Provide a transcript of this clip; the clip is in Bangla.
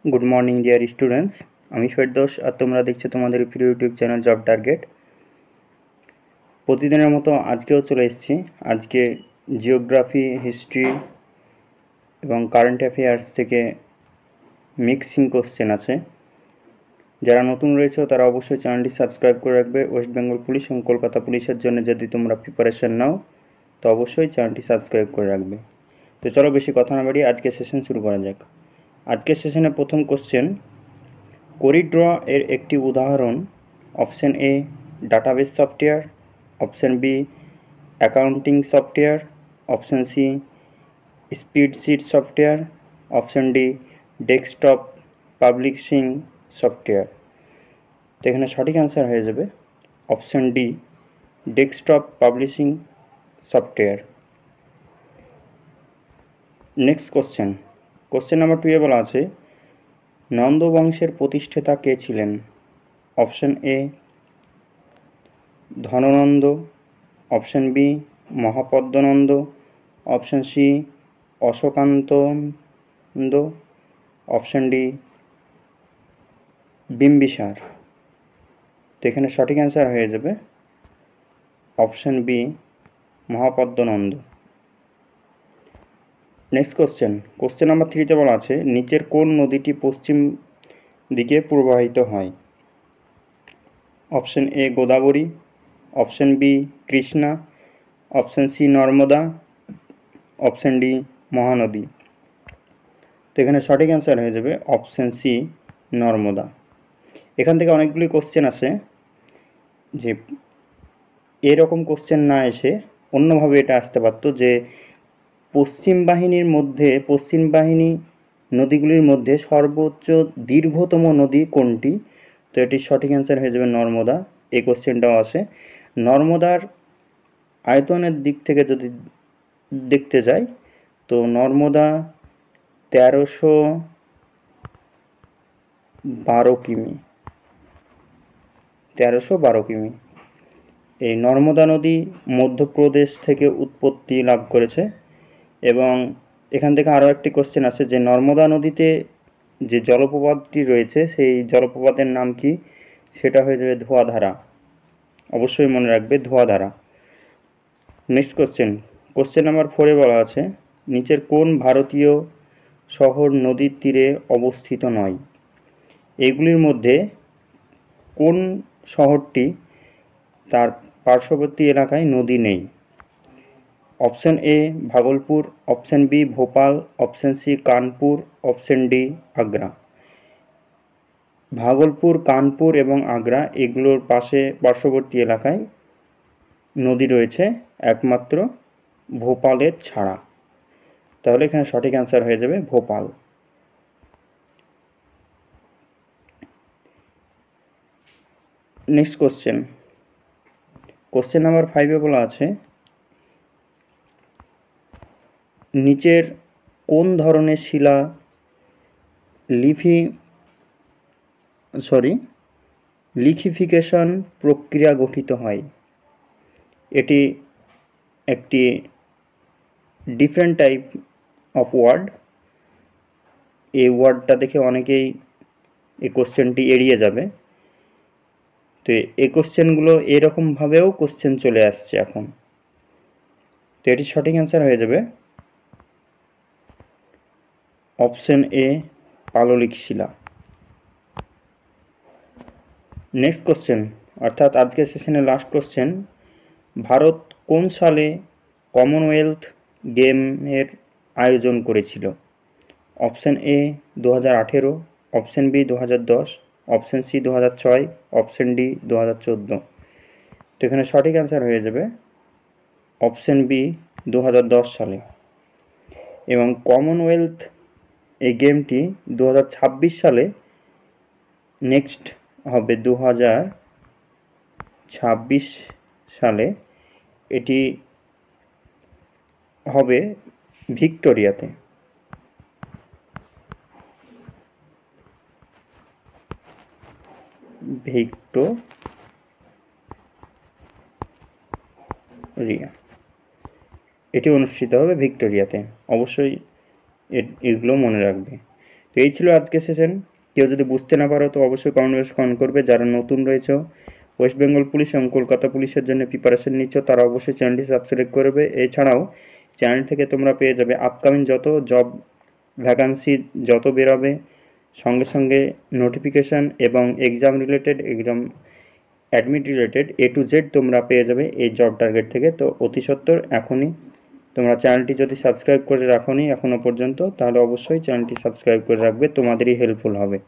গুড মর্নিং ডিয়ার স্টুডেন্টস, আমি ফেরদৌস আর তোমরা দেখছো তোমাদের প্রিয় ইউটিউব চ্যানেল জব টার্গেট। প্রতিদিনের মতো আজকেও চলে এসেছি। আজকে জিওগ্রাফি, হিস্ট্রি এবং কারেন্ট অ্যাফেয়ার্স থেকে মিক্সিং কোশ্চেন আছে। যারা নতুন রয়েছে তারা অবশ্যই চ্যানেলটি সাবস্ক্রাইব করে রাখবে। ওয়েস্ট বেঙ্গল পুলিশ এবং কলকাতা পুলিশের জন্য যদি তোমরা প্রিপারেশন নাও তো অবশ্যই চ্যানেলটি সাবস্ক্রাইব করে রাখবে। তো চলো বেশি কথা না বাড়িয়ে আজকের সেশন শুরু করা যাক। আজকের সেশনে প্রথম কোশ্চেন, কোরিড্র এর একটি উদাহরণ। Option A database software, option B accounting software, option C spreadsheet software, option D desktop publishing software. তো এখানে সঠিক অ্যান্সার হয়ে যাবে option D desktop publishing software. Next question number 2 এ বলা আছে, নন্দ বংশের প্রতিষ্ঠাতা কে ছিলেন? Option A Dhanananda, option B Mahapadmananda, option C Ashokananda, option D Bimbisara. তো এখানে সঠিক অ্যান্সার হয়ে যাবে option B Mahapadmananda. Next question number 3 বলা আছে, নিচের কোন নদীটি পশ্চিম দিকে প্রবাহিত হয়? Option A Godavari, option B Krishna, option C Narmada, option D Mahanadi. তো এখানে সঠিক অ্যান্সার হয়ে যাবে অপশন সি নর্মদা। এখান থেকে অনেকগুলি কোশ্চেন আছে, যে এরকম কোশ্চেন না এসে অন্যভাবে এটা আসতে পারতো, যে পশ্চিম বাহিনী নদীগুলির মধ্যে সর্বোচ্চ দীর্ঘতম নদী কোনটি? তো এটির সঠিক অ্যান্সার হয়ে যাবে নর্মদা। এই কোশ্চেনটাও আসে। নর্মদার আয়তনের দিক থেকে যদি দেখতে যাই তো নর্মদা 1312 কিমি। এই নর্মদা নদী মধ্যপ্রদেশ থেকে উৎপত্তি লাভ করেছে। এবং এখান থেকে আরও একটি কোশ্চেন আছে, যে নর্মদা নদীতে যে জলপ্রপাতটি রয়েছে সেই জলপ্রপাতের নাম কি? সেটা হয়ে যাবে ধোয়াধারা। অবশ্যই মনে রাখবে ধোয়াধারা। নেক্সট কোশ্চেন নাম্বার 4 বলা আছে, নিচের কোন ভারতীয় শহর নদীর তীরে অবস্থিত নয়? এগুলির মধ্যে কোন শহরটি তার পার্শ্ববর্তী এলাকায় নদী নেই? Option A Bhagalpur, option B Bhopal, option C Kanpur, option D Agra. Bhagalpur, Kanpur এবং আগ্রা এগুলোর পার্শ্ববর্তী এলাকায় নদী রয়েছে, একমাত্র ভোপালের ছাড়া। তাহলে এখানে সঠিক অ্যান্সার হয়ে যাবে ভোপাল। নেক্সট কোশ্চেন নাম্বার 5 বলা আছে, নিচের কোন ধরনের শিলা লিখিফিকেশন প্রক্রিয়া গঠিত হয়? এটি একটি ডিফারেন্ট টাইপ অফ ওয়ার্ড। এই ওয়ার্ডটা দেখে অনেকেই এই কোশ্চেনটি এড়িয়ে যাবে। তো এই কোশ্চেনগুলো এরকমভাবেও কোশ্চেন চলে আসছে এখন। তো এটির সঠিক অ্যান্সার হয়ে যাবে অপশন এ পাললিক শিলা। নেক্সট অর্থাৎ আজকের সেশনের লাস্ট কোশ্চেন, ভারত কোন সালে কমনওয়েলথ গেমের আয়োজন করেছিল? Option A 2018, option B 2010, option C 2006, option D 2014। তো এখানে সঠিক অ্যান্সার হয়ে যাবে অপশন বি 2010 সালে। এবং কমনওয়েলথ এই গেমটি 2026 সালে নেক্সট হবে। 2026 সালে এটি হবে ভিক্টোরিয়াতে। এটি অনুষ্ঠিত হবে ভিক্টোরিয়াতে। অবশ্যই এগুলো মনে রাখবে। তো এই ছিল আজকে সেশন। কেউ যদি বুঝতে না পারো তো অবশ্যই কমেন্ট বক্সে কমেন্ট করবে। যারা নতুন রয়েছে ওয়েস্ট বেঙ্গল পুলিশ এবং কলকাতা পুলিশের জন্য প্রিপারেশন নিচ্ছ তারা অবশ্যই চ্যানেলটি সাবস্ক্রাইব করবে। এছাড়াও চ্যানেল থেকে তোমরা পেয়ে যাবে আপকামিং যত জব ভ্যাকান্সি যত বেরোবে, সঙ্গে সঙ্গে নোটিফিকেশান এবং exam related, exam admit related A to Z তোমরা পেয়ে যাবে এই জব টার্গেট থেকে। তো অতি সত্বর এখনই তোমরা চ্যানেলটি যদি সাবস্ক্রাইব করে রাখোনি এখনও পর্যন্ত, তাহলে অবশ্যই চ্যানেলটি সাবস্ক্রাইব করে রাখবে, তোমাদেরই হেল্পফুল হবে।